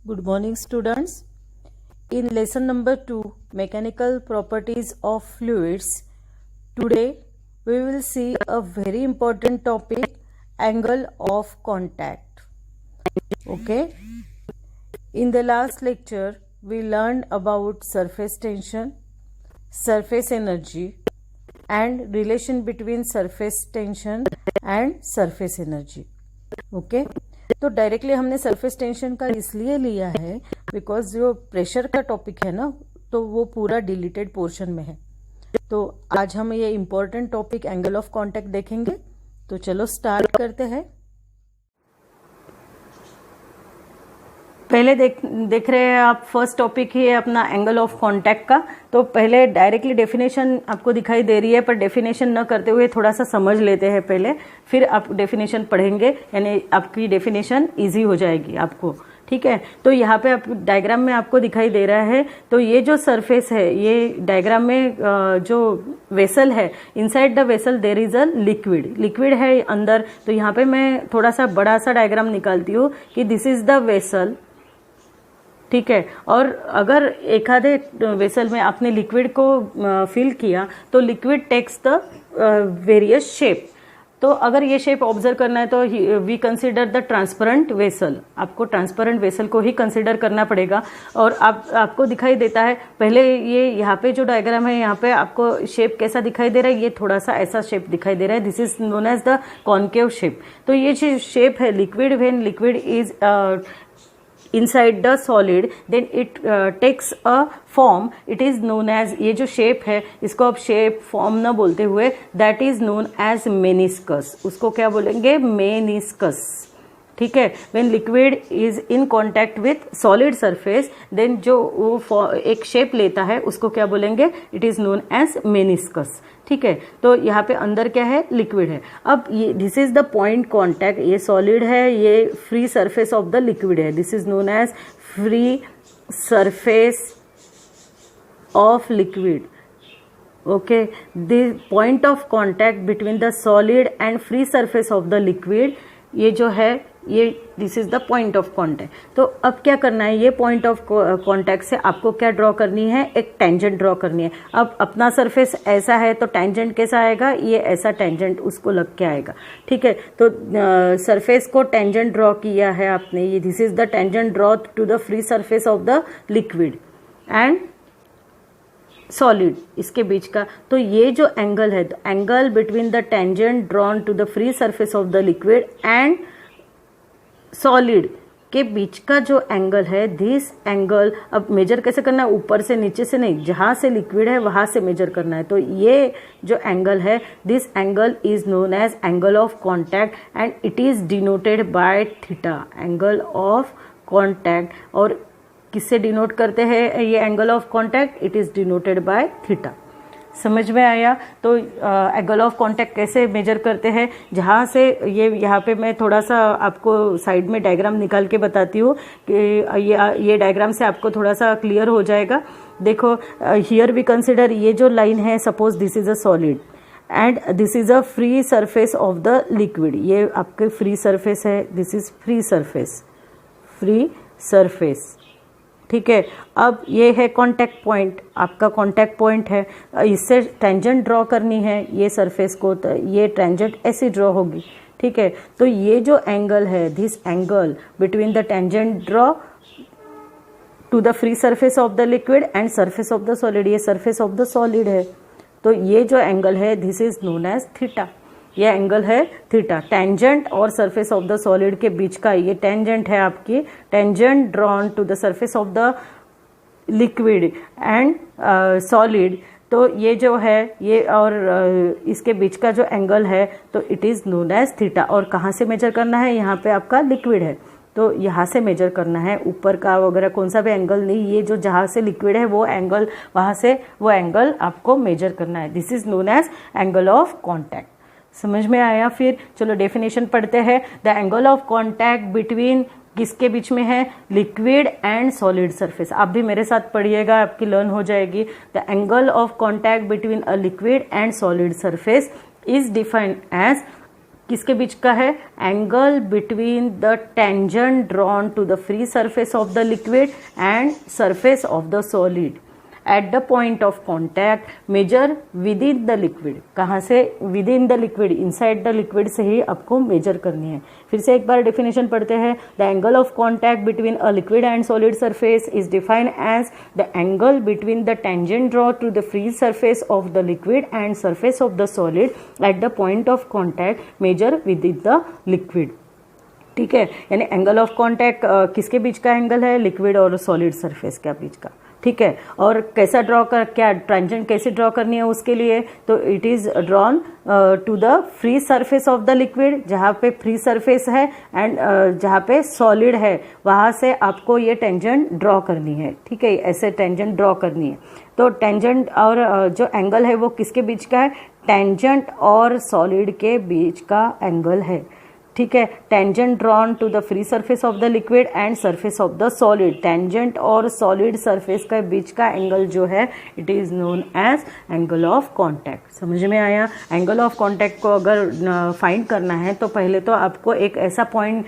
Good morning, students. In lesson number 2, Mechanical Properties of Fluids, today we will see a very important topic, angle of contact. Okay. In the last lecture, we learned about surface tension, surface energy, and relation between surface tension and surface energy. Okay. तो directly हमने surface tension का इसलिए लिया है because जो pressure का topic है ना, तो वो पूरा डिलीटेड पोर्शन में है। तो आज हम ये important topic angle of contact देखेंगे। तो चलो स्टार्ट करते हैं। पहले देख रहे हैं आप, फर्स्ट टॉपिक ही है अपना एंगल ऑफ कांटेक्ट का। तो पहले डायरेक्टली डेफिनेशन आपको दिखाई दे रही है, पर डेफिनेशन न करते हुए थोड़ा सा समझ लेते हैं पहले, फिर आप डेफिनेशन पढ़ेंगे, यानी आपकी डेफिनेशन इजी हो जाएगी आपको। ठीक है। तो यहाँ पे आप डायग्राम में आपको दिखाई दे रहा है, तो ये जो सरफेस है, ये डायग्राम में जो वेसल है, inside the vessel there is a liquid है अंदर। तो यहाँ पे मैं थोड़ा सा बड़ा सा डायग्राम निकालती हूँ कि दिस इज द वेसल। ठीक है। और अगर एक आधे वेसल में आपने लिक्विड को फिल किया तो liquid takes the various shape. तो अगर ये शेप ऑब्जर्व करना है तो we consider the transparent vessel. आपको ट्रांसपेरेंट वेसल को ही कंसिडर करना पड़ेगा। और आपको दिखाई देता है, पहले ये यहाँ पे जो डायग्राम है, यहाँ पे आपको शेप कैसा दिखाई दे रहा है, ये थोड़ा सा ऐसा शेप दिखाई दे रहा है। This is known as the concave shape. तो ये जो शेप है, liquid when liquid is inside the solid, then it takes a form, it is known as, ये जो शेप है इसको आप शेप फॉर्म ना बोलते हुए, that is known as meniscus। उसको क्या बोलेंगे? meniscus। ठीक है। when liquid is in contact with solid surface, then जो वो एक शेप लेता है उसको क्या बोलेंगे? it is known as meniscus। ठीक है। तो यहाँ पे अंदर क्या है? लिक्विड है। अब ये this is the point contact, ये सॉलिड है, ये free surface of the liquid है। This is known as free surface of liquid. Okay. The point of contact between the solid and free surface of the liquid, ये जो है, ये this is the point of contact. तो अब क्या करना है, ये पॉइंट ऑफ कांटेक्ट से आपको क्या ड्रॉ करनी है? एक टेंजेंट ड्रॉ करनी है। अब अपना सरफेस ऐसा है तो टेंजेंट कैसा आएगा? ये ऐसा टेंजेंट उसको लग के आएगा। ठीक है। तो सरफेस को टेंजेंट ड्रॉ किया है आपने, ये this is the tangent draw to the free surface of the liquid and solid, इसके बीच का। तो ये जो एंगल है, angle between the tangent drawn to the free surface of the liquid and solid के बीच का जो एंगल है, दिस एंगल, अब मेजर कैसे करना है? ऊपर से नीचे से नहीं, जहां से लिक्विड है वहां से मेजर करना है। तो ये जो एंगल है, this angle is known as angle of contact and it is denoted by theta. Angle of contact, और किससे डिनोट करते हैं ये angle of contact? It is denoted by theta. समझ में आया? तो एंगल ऑफ कांटेक्ट कैसे मेजर करते हैं, जहाँ से ये, यहाँ पे मैं थोड़ा सा आपको साइड में डायग्राम निकाल के बताती हूँ कि ये डायग्राम से आपको थोड़ा सा क्लियर हो जाएगा। देखो, हियर वी कंसिडर, ये जो लाइन है, suppose this is a solid and this is a free surface of the liquid. ये आपके फ्री सरफेस है, दिस इज फ्री सरफेस। ठीक है। अब ये है कांटेक्ट पॉइंट, आपका कांटेक्ट पॉइंट है, इससे टेंजेंट ड्रॉ करनी है ये सरफेस को, तो ये टेंजेंट ऐसी ड्रॉ होगी। ठीक है। तो ये जो एंगल है, this angle between the tangent draw to the free surface of the liquid and surface of the solid, ये सरफेस ऑफ द सॉलिड है। तो ये जो एंगल है, this is known as theta. ये एंगल है थीटा। टेंजेंट और surface of the solid के बीच का ये टेंजेंट है आपकी, tangent drawn to the surface of the liquid and solid. तो ये जो है, ये और इसके बीच का जो एंगल है, तो it is known as theta. और कहाँ से मेजर करना है? यहाँ पे आपका लिक्विड है तो यहाँ से मेजर करना है, ऊपर का वगैरह कौन सा भी एंगल नहीं, ये जो जहाँ से लिक्विड है वो एंगल, वहाँ से वो एंगल आपको मेजर करना है। This is known as angle of contact. समझ में आया? फिर चलो डेफिनेशन पढ़ते हैं। The angle of contact between, किसके बीच में है? Liquid and solid surface. आप भी मेरे साथ पढ़िएगा, आपकी लर्न हो जाएगी। The angle of contact between a liquid and solid surface is defined as किसके बीच का है? Angle between the tangent drawn to the free surface of the liquid and surface of the solid at the point of contact measure within the liquid. कहाँ से? Within the liquid, inside the liquid से ही आपको major करनी है। फिर से एक बार डेफिनेशन पढ़ते हैं। The angle of contact between a liquid and solid surface is defined as the angle between the tangent draw to the free surface of the liquid and surface of the solid at the point of contact measure within the liquid. ठीक है, यानी angle of contact किसके बीच का angle है? Liquid और solid surface के बीच का। ठीक है, और कैसा ड्रॉ कर, क्या टेंजेंट कैसे ड्रॉ करनी है उसके लिए? तो it is drawn to the free surface of the liquid, जहाँ पे फ्री सरफेस है एंड जहाँ पे सॉलिड है वहाँ से आपको ये टेंजेंट ड्रॉ करनी है। ठीक है, ऐसे टेंजेंट ड्रॉ करनी है। तो टेंजेंट और जो एंगल है वो किसके बीच का है? टेंजेंट और सॉलिड के बीच का एंगल है। ठीक है, tangent drawn to the free surface of the liquid and surface of the solid. Tangent और सॉलिड सरफेस के बीच का एंगल जो है it is known as angle of contact. समझ में आया? एंगल ऑफ कॉन्टैक्ट को अगर फाइंड करना है तो पहले तो आपको एक ऐसा पॉइंट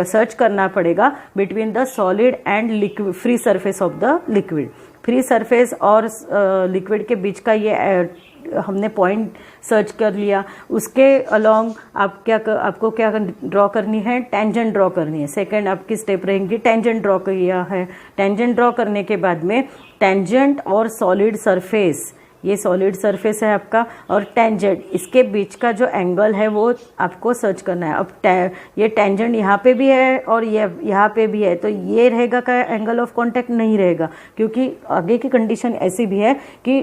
सर्च करना पड़ेगा between the solid and liquid, free surface of the liquid. Free surface और लिक्विड के बीच का ये हमने पॉइंट सर्च कर लिया। उसके अलोंग आपको क्या ड्रॉ करनी है? टेंजेंट ड्रॉ करनी है। सेकंड आपकी स्टेप रहेंगी टेंजेंट ड्रॉ किया है। टेंजेंट ड्रॉ करने के बाद में टेंजेंट और सॉलिड सरफेस, ये सॉलिड सरफेस है आपका, और टेंजेंट इसके बीच का जो एंगल है वो आपको सर्च करना है। अब ये टेंजेंट यहाँ पे भी है और ये यहाँ पे भी है, तो ये रहेगा का एंगल ऑफ कॉन्टैक्ट? नहीं रहेगा, क्योंकि आगे की कंडीशन ऐसी भी है कि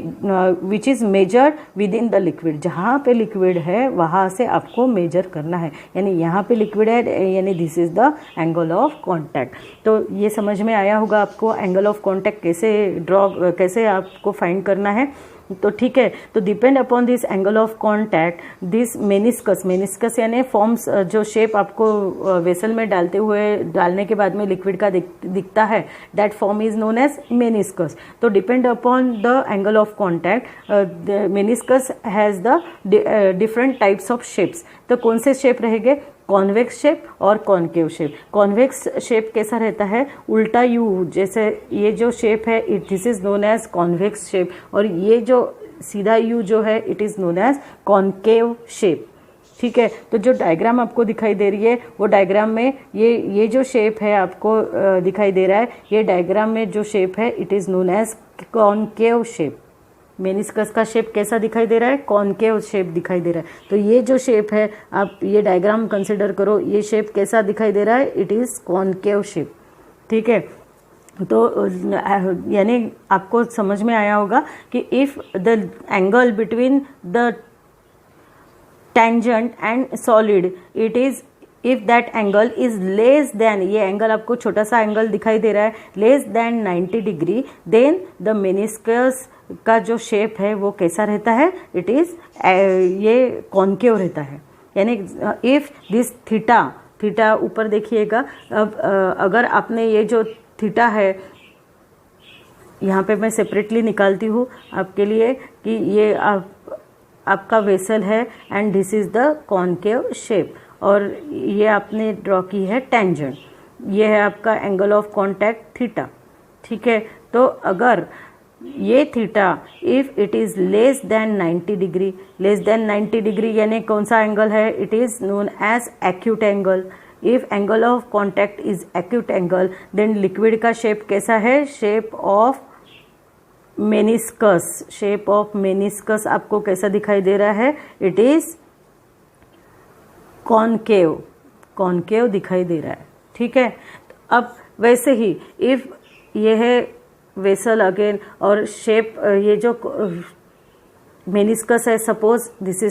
which is measured with in the liquid. जहाँ पे लिक्विड है वहाँ से आपको मेजर करना है, यानी यहाँ पे लिक्विड है, यानी this is the angle of contact. तो ये समझ में आया होगा आपको एंगल ऑफ कॉन्टैक्ट कैसे आपको फाइंड करना है। तो ठीक है, तो depend upon this angle of contact this meniscus यानी फॉर्म्स, जो शेप आपको वेसल में डालने के बाद में लिक्विड का दिखता है, that form is known as meniscus. तो depend upon the angle of contact meniscus has the different types of shapes. तो कौन से शेप रहेंगे? कॉन्वेक्स शेप और कॉन्केव शेप। कॉन्वेक्स शेप कैसा रहता है? उल्टा यू, जैसे ये जो शेप है this is known as convex shape, और ये जो सीधा यू जो है it is known as concave shape. ठीक है, तो जो डायग्राम आपको दिखाई दे रही है वो डायग्राम में ये जो शेप है आपको दिखाई दे रहा है, ये डायग्राम में जो शेप है it is known as concave shape. Meniscus का शेप कैसा दिखाई दे रहा है? कॉन्केव शेप दिखाई दे रहा है। तो ये जो शेप है, आप ये डायग्राम कंसिडर करो, ये शेप कैसा दिखाई दे रहा है? It is concave shape. ठीक है, तो यानी आपको समझ में आया होगा कि if the angle between the tangent and solid it is, if that angle is less than, ये एंगल आपको छोटा सा एंगल दिखाई दे रहा है, less than 90 degree, then the meniscus का जो शेप है वो कैसा रहता है? इट इज ये कॉन्केव रहता है। यानी इफ दिस थीटा ऊपर देखिएगा। अब अगर आपने ये जो थीटा है यहाँ पे मैं सेपरेटली निकालती हूँ आपके लिए कि ये आपका वेसल है and this is the concave shape, और ये आपने ड्रॉ की है टेंजेंट, ये है आपका एंगल ऑफ कॉन्टैक्ट थीटा। ठीक है, तो अगर ये theta if it is less than 90 degree, less than 90 degree यानी कौन सा एंगल है? It is known as acute angle. If angle of contact is acute angle then liquid का शेप कैसा है? Shape of meniscus. Shape of meniscus आपको कैसा दिखाई दे रहा है? इट इज कॉन्केव दिखाई दे रहा है। ठीक है, अब वैसे ही इफ ये है वेसल अगेन, और शेप ये जो मेनिस्कस है, suppose this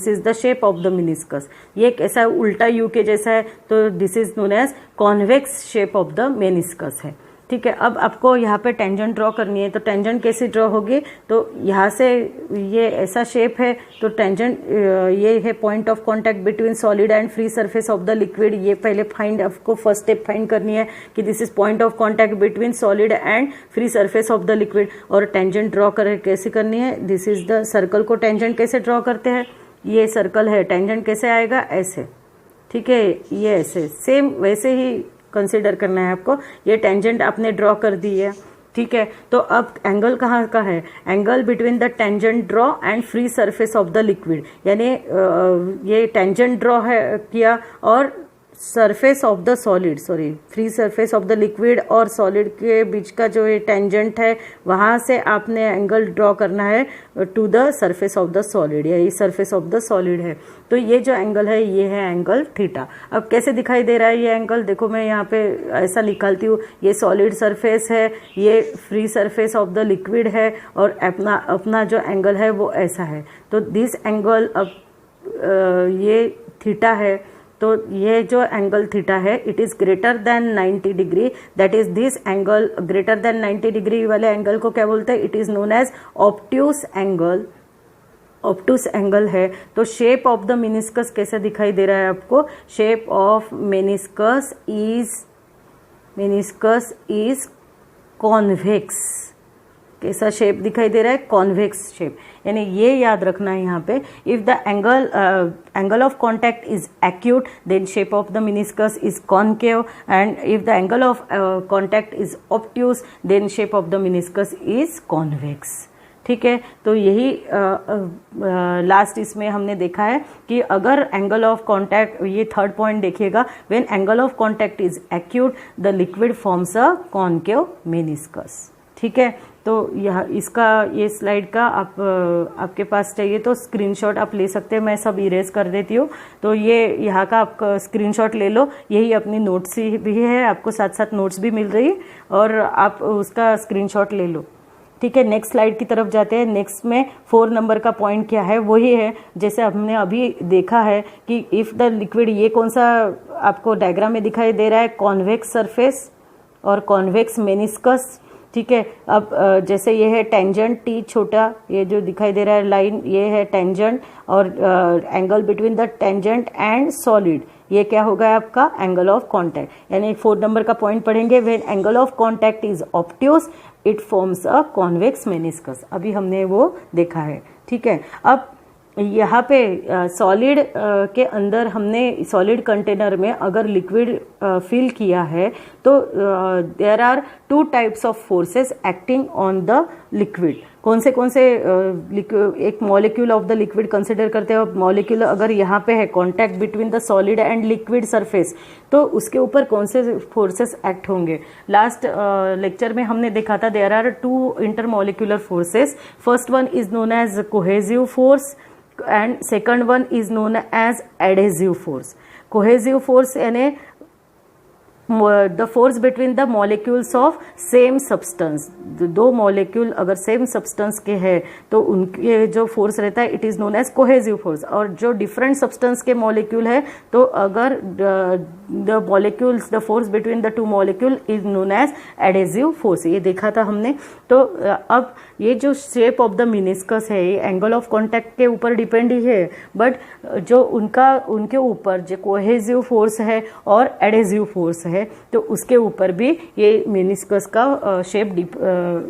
is the shape of the meniscus, ये कैसा उल्टा यू के जैसा है, तो this is known as convex shape of the meniscus है। ठीक है, अब आपको यहाँ पे टेंजेंट ड्रॉ करनी है, तो टेंजेंट कैसे ड्रॉ होगी? तो यहाँ से ये ऐसा शेप है, तो टेंजेंट ये है point of contact between solid and free surface of the liquid. ये पहले आपको फर्स्ट स्टेप फाइंड करनी है कि this is point of contact between solid and free surface of the liquid. और टेंजेंट ड्रॉ कैसे करनी है? दिस इज द सर्कल को टेंजेंट कैसे ड्रॉ करते हैं? ये सर्कल है, टेंजेंट कैसे आएगा, ऐसे, ठीक है, ये ऐसे, सेम वैसे ही कंसिडर करना है आपको। ये टेंजेंट आपने ड्रॉ कर दी है, ठीक है। तो अब एंगल कहाँ का है, angle between the tangent draw and free surface of the liquid, यानी ये टेंजेंट ड्रॉ है किया और surface of the solid, sorry, free surface of the liquid और सॉलिड के बीच का जो ये टेंजेंट है वहां से आपने एंगल ड्रॉ करना है to the surface of the solid, यही सरफेस ऑफ द सॉलिड है। तो ये जो एंगल है ये है एंगल थीटा। अब कैसे दिखाई दे रहा है ये एंगल, देखो मैं यहाँ पे ऐसा निकालती हूँ, ये सॉलिड सरफेस है, ये free surface of the liquid है और अपना जो एंगल है वो ऐसा है। तो दिस एंगल, अब ये थीटा है, तो ये जो एंगल थीटा है it is greater than 90 degree, that is this angle greater than 90 degree वाले एंगल को क्या बोलते हैं, it is known as obtuse angle. Obtuse angle है। तो शेप ऑफ द मेनिस्कस कैसे दिखाई दे रहा है आपको, shape of meniscus is convex. कैसा शेप दिखाई दे रहा है, कॉन्वेक्स शेप, यानी ये याद रखना है यहाँ पे, if the angle of contact is acute then shape of the meniscus is concave, and if the angle of contact is obtuse then shape of the meniscus is convex, ठीक है। तो यही लास्ट इसमें हमने देखा है कि अगर एंगल ऑफ कॉन्टैक्ट, ये थर्ड पॉइंट देखिएगा, when angle of contact is acute the liquid forms a concave meniscus, ठीक है। तो यह इसका, ये स्लाइड का आपके पास चाहिए तो स्क्रीनशॉट आप ले सकते हैं, मैं सब इरेज कर देती हूँ। तो ये यहाँ का आप स्क्रीनशॉट ले लो, यही अपनी नोट्स भी है, आपको साथ साथ नोट्स भी मिल रही है और आप उसका स्क्रीनशॉट ले लो, ठीक है। नेक्स्ट स्लाइड की तरफ जाते हैं। नेक्स्ट में 4 नंबर का पॉइंट क्या है, वही है जैसे हमने अभी देखा है कि इफ द लिक्विड, ये कौन सा आपको डायग्राम में दिखाई दे रहा है, कॉन्वेक्स सरफेस और कॉन्वेक्स मेनिस्कस, ठीक है। अब जैसे ये है टेंजेंट टी छोटा, ये जो दिखाई दे रहा है लाइन, ये है टेंजेंट, और angle between the tangent and solid, ये क्या होगा आपका एंगल ऑफ कॉन्टैक्ट। यानी 4 नंबर का पॉइंट पढ़ेंगे, when angle of contact is obtuse it forms a convex meniscus, अभी हमने वो देखा है, ठीक है। अब यहाँ पे सॉलिड के अंदर हमने सॉलिड कंटेनर में अगर लिक्विड फिल किया है तो there are 2 types of forces acting on the liquid. कौन से एक molecule of the liquid consider करते हैं। मॉलिक्यूल अगर यहाँ पे है contact between the solid and liquid surface, तो उसके ऊपर कौन से फोर्सेस एक्ट होंगे। लास्ट लेक्चर में हमने देखा था there are 2 intermolecular forces, first one is known as cohesive force and second one is known as adhesive force. Cohesive force यानी the force between the molecules of same substance. 2 molecule अगर same substance के हैं तो उनके जो force रहता है it is known as cohesive force, और जो डिफरेंट सब्सटेंस के मॉलिक्यूल है तो अगर the molecules, the force between the 2 molecule is known as adhesive force, ये देखा था हमने। तो अब ये जो शेप ऑफ द मेनिस्कस है ये एंगल ऑफ कॉन्टैक्ट के ऊपर डिपेंड ही है, बट जो उनके ऊपर जो कोहेसिव फोर्स है और एडेसिव फोर्स है तो उसके ऊपर भी ये मेनिस्कस का शेप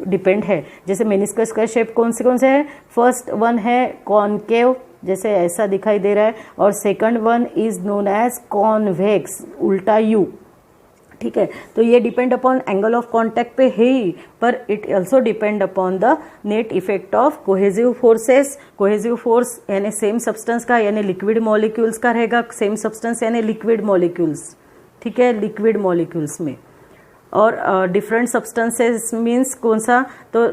डिपेंड है। जैसे मेनिस्कस का शेप कौन से है, फर्स्ट वन है कॉनकेव, जैसे ऐसा दिखाई दे रहा है, और second one is known as convex, उल्टा यू, ठीक है। तो ये depend upon angle of contact पे है ही, पर it also depend upon the net effect of cohesive forces. Cohesive force यानी सेम सब्सटेंस का, यानी लिक्विड मॉलिक्यूल्स का रहेगा, सेम सब्सटेंस यानी लिक्विड मॉलिक्यूल्स, ठीक है, लिक्विड मॉलिक्यूल्स में। और डिफरेंट सब्सटेंसेस मीन्स कौन सा, तो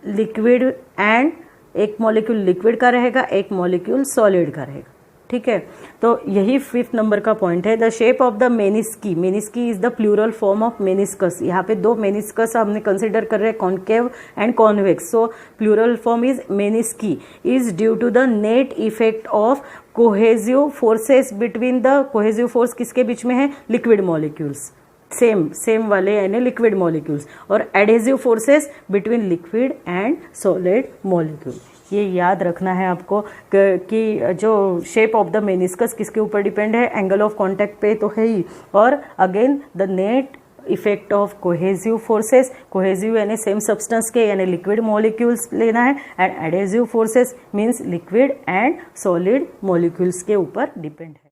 लिक्विड एंड एक मॉलिक्यूल लिक्विड का रहेगा, एक मॉलिक्यूल सॉलिड का रहेगा, ठीक है। तो यही 5th नंबर का पॉइंट है। The shape of the menisci, menisci is the plural form of meniscus. यहाँ पे 2 मेनिस्कस हमने कंसिडर कर रहे हैं, concave and convex, so plural form is menisci, is due to the net effect of cohesive forces between the, cohesive force किसके बीच में है, लिक्विड मॉलिक्यूल्स, सेम वाले यानी लिक्विड मॉलिक्यूल्स, और adhesive forces between liquid and solid molecule. ये याद रखना है आपको कि जो शेप ऑफ द मेनिस्कस किसके ऊपर डिपेंड है, एंगल ऑफ कॉन्टैक्ट पे तो है ही, और again the net effect of cohesive forces, cohesive यानी सेम सब्सटेंस के यानी लिक्विड मॉलिक्यूल्स लेना है, and adhesive forces means liquid and solid molecules के ऊपर डिपेंड है।